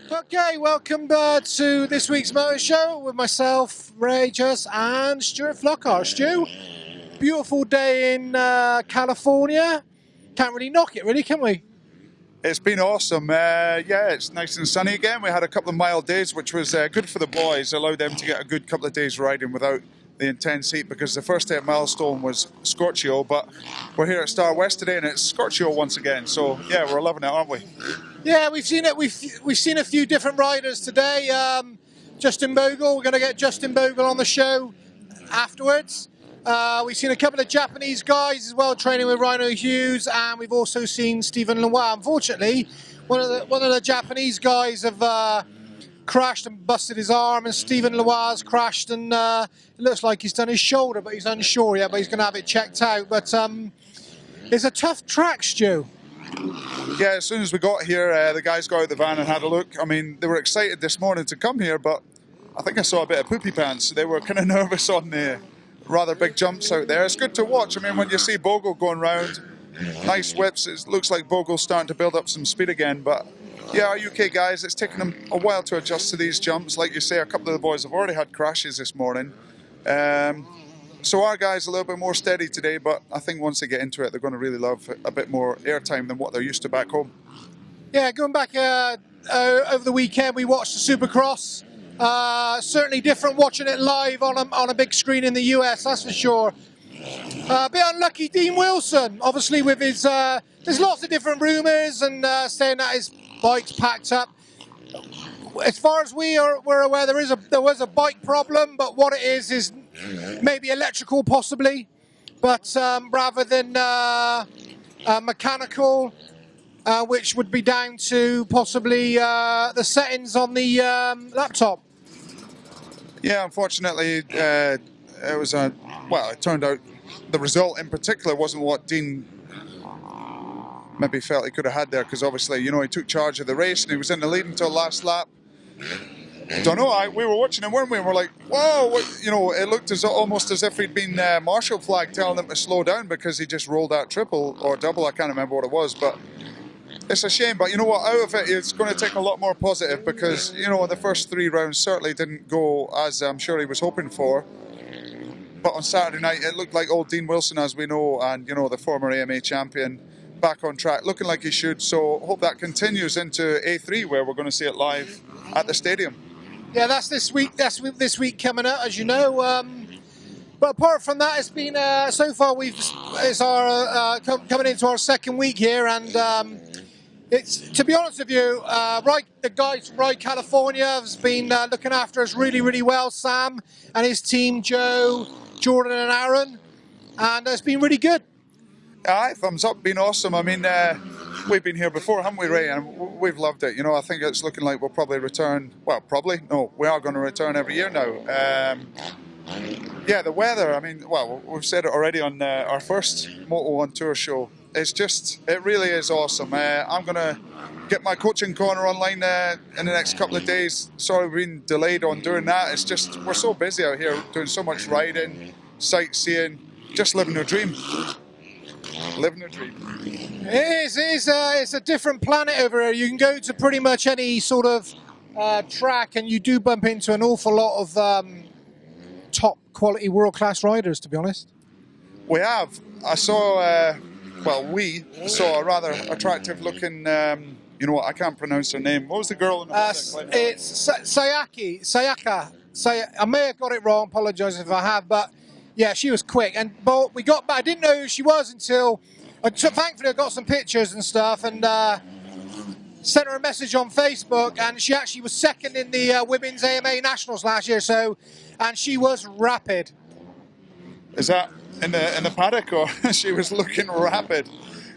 Okay, welcome to this week's MOTO Show with myself, Ray Just, and Stuart Flockhart. Stu, beautiful day in California. Can't really knock it, really, can we? It's been awesome. Yeah, it's nice and sunny again. We had a couple of mild days, which was good for the boys. Allowed them to get a good couple of days riding without the intense heat, because the first day at Milestone was Scorchio, but we're here at Star West today and it's Scorchio once again. So yeah, we're loving it, aren't we? Yeah, we've seen it. We've seen a few different riders today. Justin Bogle. We're going to get Justin Bogle on the show afterwards. We've seen a couple of Japanese guys as well training with Rhino Hughes, and we've also seen Stephen Lenoir. Unfortunately, one of the Japanese guys have crashed and busted his arm, and Stephen Lenoir's crashed and it looks like he's done his shoulder, but he's unsure yet. But he's going to have it checked out. But it's a tough track, Stu. Yeah, as soon as we got here, the guys got out the van and had a look. I mean, they were excited this morning to come here, but I think I saw a bit of poopy pants. They were kind of nervous on the rather big jumps out there. It's good to watch. I mean, when you see Bogle going round, nice whips, it looks like Bogle's starting to build up some speed again. But yeah, our UK guys, it's taken them a while to adjust to these jumps. Like you say, a couple of the boys have already had crashes this morning. So our guys are a little bit more steady today, but I think once they get into it, they're going to really love a bit more airtime than what they're used to back home. Yeah, going back over the weekend, we watched the Supercross. Certainly different watching it live on a big screen in the US, that's for sure. A bit unlucky, Dean Wilson, obviously with his... there's lots of different rumours and saying that his bike's packed up. As far as we're aware, there was a bike problem, but what it is maybe electrical possibly, but rather than mechanical, which would be down to possibly the settings on the laptop. Yeah, unfortunately, it was it turned out the result in particular wasn't what Dean maybe felt he could have had there, because obviously, you know, he took charge of the race and he was in the lead until last lap. Don't know, we were watching him, weren't we? And we're like, whoa, what? You know, it looked almost as if he'd been marshal flag telling him to slow down because he just rolled out triple or double. I can't remember what it was, but it's a shame. But you know what, out of it, it's going to take a lot more positive, because, you know, the first 3 rounds certainly didn't go as I'm sure he was hoping for. But on Saturday night, it looked like old Dean Wilson, as we know, and, you know, the former AMA champion, back on track, looking like he should. So hope that continues into A3, where we're going to see it live at the stadium. Yeah, that's this week. That's this week coming out, as you know. But apart from that, it's been so far. It's our coming into our second week here, and it's, to be honest with you, the guys from Ride California has been looking after us really, really well. Sam and his team, Joe, Jordan, and Aaron, and it's been really good. Aye, thumbs up, been awesome. I mean, we've been here before, haven't we, Ray? And we've loved it. You know, I think it's looking like we'll probably return. Well, probably. No, we are going to return every year now. Yeah, the weather, I mean, well, we've said it already on our first MOTO Tour show. It's just, it really is awesome. I'm going to get my coaching corner online in the next couple of days. Sorry, we've been delayed on doing that. It's just, we're so busy out here doing so much riding, sightseeing, just living a dream. Living a dream. It's a different planet over here. You can go to pretty much any sort of track, and you do bump into an awful lot of top quality world class riders, to be honest. We have. I saw, we saw a rather attractive looking, you know what, I can't pronounce her name. What was the girl in the motorcycle? It's Sayaka. I may have got it wrong, apologise if I have, but yeah, she was quick. But we got back. I didn't know who she was until, thankfully I got some pictures and stuff, and sent her a message on Facebook, and she actually was second in the Women's AMA Nationals last year, and she was rapid. Is that in the paddock, or she was looking rapid?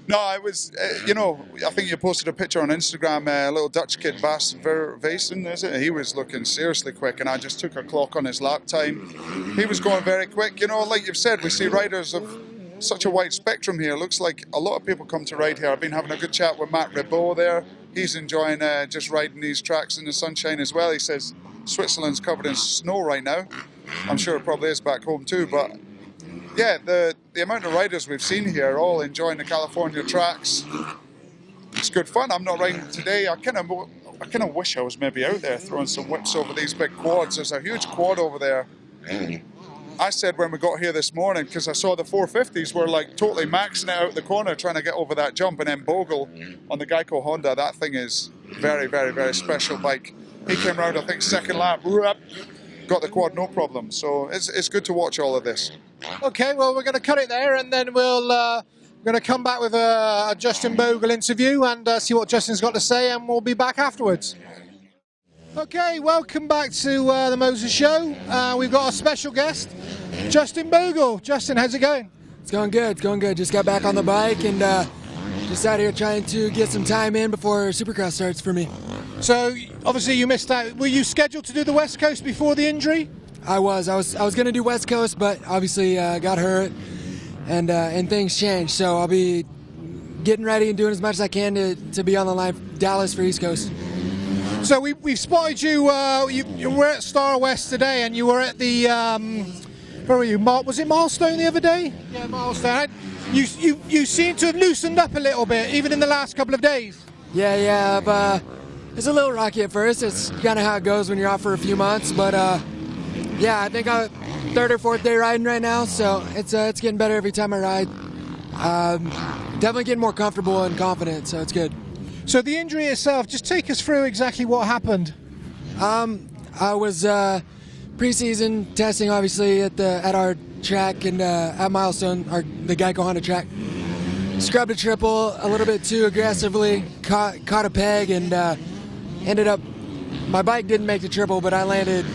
No, I was, you know, I think you posted a picture on Instagram, a little Dutch kid, Bas Verweesen, is it? He was looking seriously quick, and I just took a clock on his lap time. He was going very quick. You know, like you've said, we see riders of such a wide spectrum here. Looks like a lot of people come to ride here. I've been having a good chat with Matt Ribot there. He's enjoying just riding these tracks in the sunshine as well. He says Switzerland's covered in snow right now. I'm sure it probably is back home too, but yeah, the amount of riders we've seen here all enjoying the California tracks. It's good fun. I'm not riding today. I kind of I kind of wish I was maybe out there throwing some whips over these big quads. There's a huge quad over there. I said when we got here this morning, because I saw the 450s were like totally maxing it out the corner trying to get over that jump, and then Bogle on the Geico Honda, that thing is very, very, very special bike. He came round, I think, second lap, got the quad no problem. So it's good to watch all of this. Okay, well, we're going to cut it there, and then we're going to come back with a Justin Bogle interview and see what Justin's got to say, and we'll be back afterwards. Okay, welcome back to the MOTO Show. We've got a special guest, Justin Bogle. Justin, how's it going? It's going good, it's going good. Just got back on the bike and just out here trying to get some time in before Supercross starts for me. So, obviously you missed out. Were you scheduled to do the West Coast before the injury? I was going to do West Coast, but obviously got hurt and things changed. So I'll be getting ready and doing as much as I can to be on the line Dallas for East Coast. So we've spotted you, you were at Star West today, and you were at the, where were you, was it Milestone the other day? Yeah, Milestone. You seem to have loosened up a little bit, even in the last couple of days. Yeah, it's a little rocky at first. It's kind of how it goes when you're off for a few months, but yeah, I think I'm third or fourth day riding right now, so it's getting better every time I ride. Definitely getting more comfortable and confident, so it's good. So the injury itself, just take us through exactly what happened. I was preseason testing, obviously, at our track and at Milestone, the Geico Honda track. Scrubbed a triple a little bit too aggressively, caught a peg, and ended up, my bike didn't make the triple, but I landed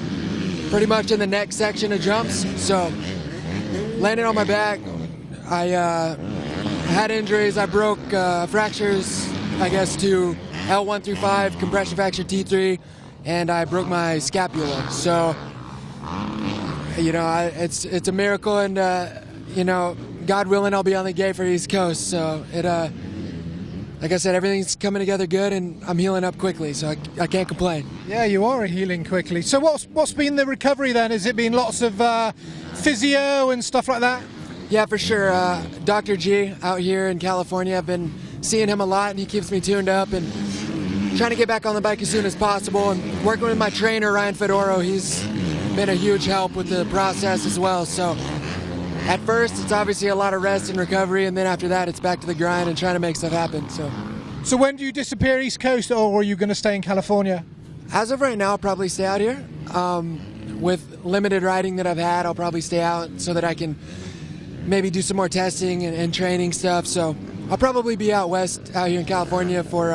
pretty much in the next section of jumps. So landed on my back. I had injuries. I broke fractures, I guess, to L1 through 5, compression fracture T3, and I broke my scapula. So, you know, it's a miracle, and you know, God willing, I'll be on the gate for East Coast. So it, like I said, everything's coming together good, and I'm healing up quickly, so I can't complain. Yeah, you are healing quickly. So what's been the recovery then? Has it been lots of physio and stuff like that? Yeah, for sure. Dr. G out here in California, I've been seeing him a lot, and he keeps me tuned up and trying to get back on the bike as soon as possible. And working with my trainer, Ryan Fedoro, he's been a huge help with the process as well. So at first, it's obviously a lot of rest and recovery, and then after that, it's back to the grind and trying to make stuff happen. So when do you disappear East Coast, or are you going to stay in California? As of right now, I'll probably stay out here. With limited riding that I've had, I'll probably stay out so that I can maybe do some more testing and training stuff. So I'll probably be out west, out here in California for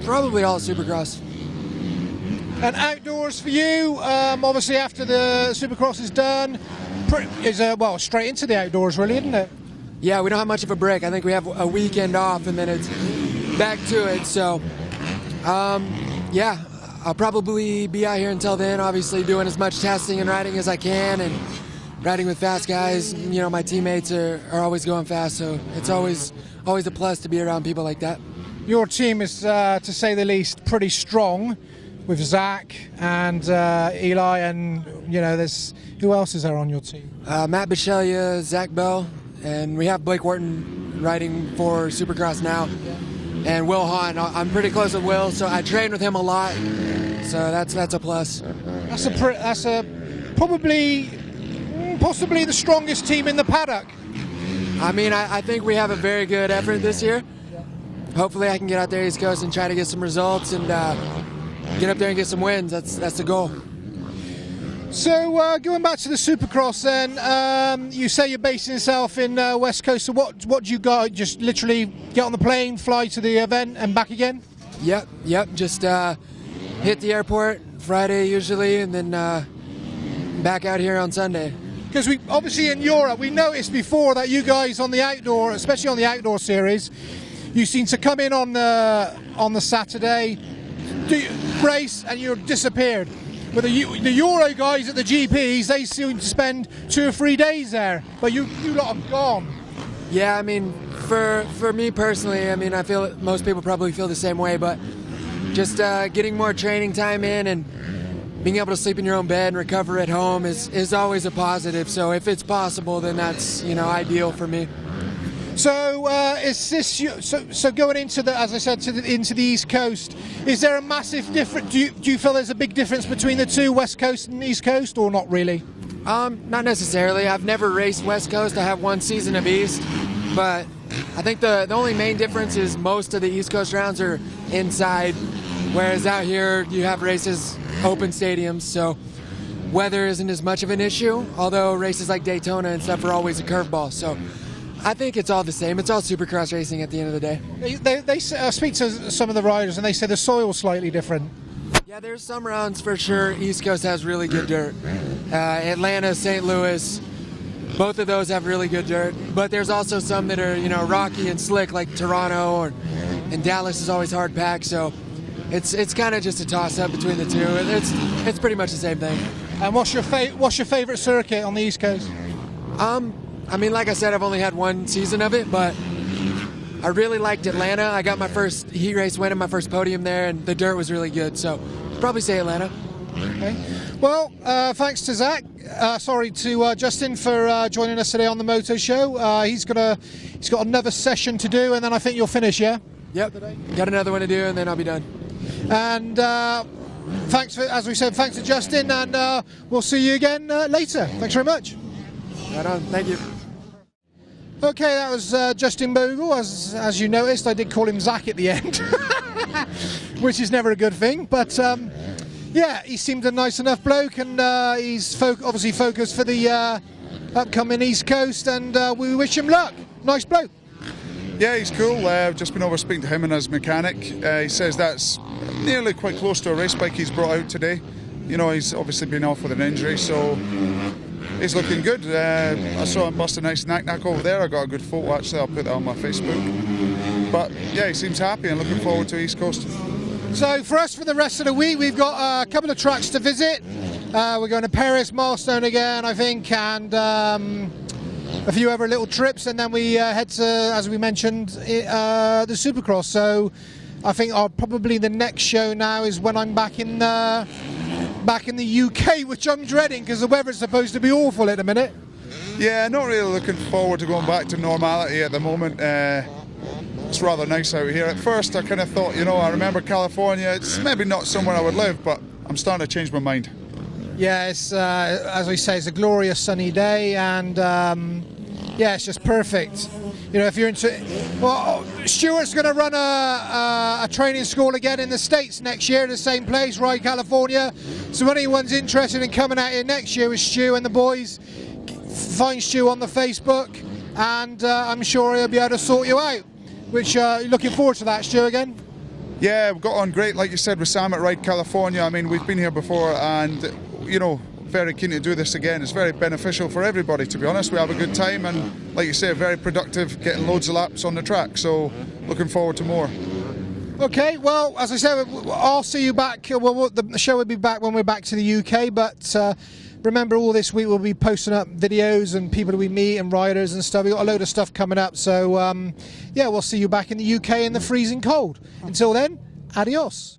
probably all of Supercross. And outdoors for you, obviously after the Supercross is done, well, straight into the outdoors really, isn't it? Yeah, we don't have much of a break. I think we have a weekend off and then it's back to it. So, yeah, I'll probably be out here until then, obviously doing as much testing and riding as I can, and riding with fast guys. You know, my teammates are always going fast, so it's always a plus to be around people like that. Your team is, to say the least, pretty strong, with Zach and Eli, and you know, who else is there on your team? Matt Bisceglia, Zach Bell, and we have Blake Wharton riding for Supercross now, and Will Hahn. I'm pretty close with Will, so I train with him a lot, so that's a plus. That's possibly the strongest team in the paddock. I mean, I think we have a very good effort this year. Hopefully I can get out there East Coast and try to get some results and get up there and get some wins. That's the goal. So going back to the Supercross then, you say you're basing yourself in West Coast, so what do you got? Just literally get on the plane, fly to the event and back again? Yep, just hit the airport Friday usually, and then back out here on Sunday. Because we obviously in Europe, we noticed before that you guys on the outdoor, especially on the outdoor series, you seem to come in on the Saturday, race, and you're disappeared. But the Euro guys at the GPs, they seem to spend 2 or 3 days there, but you lot have gone. Yeah, I mean, for me personally, I mean, I feel most people probably feel the same way, but just getting more training time in and being able to sleep in your own bed and recover at home is always a positive. So if it's possible, then that's, you know, ideal for me. So is this so going into the, as I said, into the East Coast? Is there a massive difference? Do you feel there's a big difference between the two, West Coast and East Coast, or not really? Not necessarily. I've never raced West Coast. I have one season of East, but I think the only main difference is most of the East Coast rounds are inside, whereas out here you have races open stadiums, so weather isn't as much of an issue. Although races like Daytona and stuff are always a curveball, so I think it's all the same. It's all Supercross racing at the end of the day. They speak to some of the riders and they say the soil's slightly different. Yeah, there's some rounds for sure. East Coast has really good dirt. Atlanta, St. Louis, both of those have really good dirt. But there's also some that are, rocky and slick, like Toronto, and Dallas is always hard packed. So it's kind of just a toss up between the two. It's pretty much the same thing. And what's your favorite circuit on the East Coast? I mean, like I said, I've only had one season of it, but I really liked Atlanta. I got my first heat race win and my first podium there, and the dirt was really good. So probably say Atlanta. Okay. Well, thanks to Zach. Sorry to Justin for joining us today on the Moto Show. He's got another session to do, and then I think you'll finish. Yeah. Yep. Got another one to do, and then I'll be done. And thanks to Justin, and we'll see you again later. Thanks very much. Right on. Thank you. Okay, that was Justin Bogle. As you noticed, I did call him Zach at the end, which is never a good thing. But yeah, he seemed a nice enough bloke, and he's obviously focused for the upcoming East Coast, and we wish him luck. Nice bloke. Yeah, he's cool. I've just been over speaking to him and his mechanic. He says that's nearly quite close to a race bike he's brought out today. He's obviously been off with an injury, so he's looking good. I saw him bust a nice knack over there. I got a good photo actually. I'll put that on my Facebook. But yeah, he seems happy and looking forward to East Coast. So for us, for the rest of the week, we've got a couple of tracks to visit. We're going to Paris, Milestone again, I think, and a few other little trips, and then we head to, as we mentioned, the Supercross. So I think probably the next show now is when I'm back in the UK, which I'm dreading because the weather's supposed to be awful at the minute. Yeah, not really looking forward to going back to normality at the moment. It's rather nice out here. At first I kind of thought, I remember California, it's maybe not somewhere I would live, but I'm starting to change my mind. Yeah, it's, as we say, it's a glorious sunny day, and yeah, it's just perfect. If you're into, well, Stuart's going to run a training school again in the States next year, the same place, Rye, California. So if anyone's interested in coming out here next year with Stu and the boys, find Stu on the Facebook, and I'm sure he'll be able to sort you out. Which looking forward to that, Stu, again. Yeah, we've got on great, like you said, with Sam at Ride California. I mean, we've been here before, and very keen to do this again. It's very beneficial for everybody, to be honest. We have a good time, and like you say, very productive, getting loads of laps on the track. So looking forward to more. Okay, well, as I said, I'll see you back. Well, the show will be back when we're back to the UK, but remember, all this week we'll be posting up videos and people we meet and riders and stuff. We've got a load of stuff coming up, so yeah, we'll see you back in the UK in the freezing cold. Until then, adios.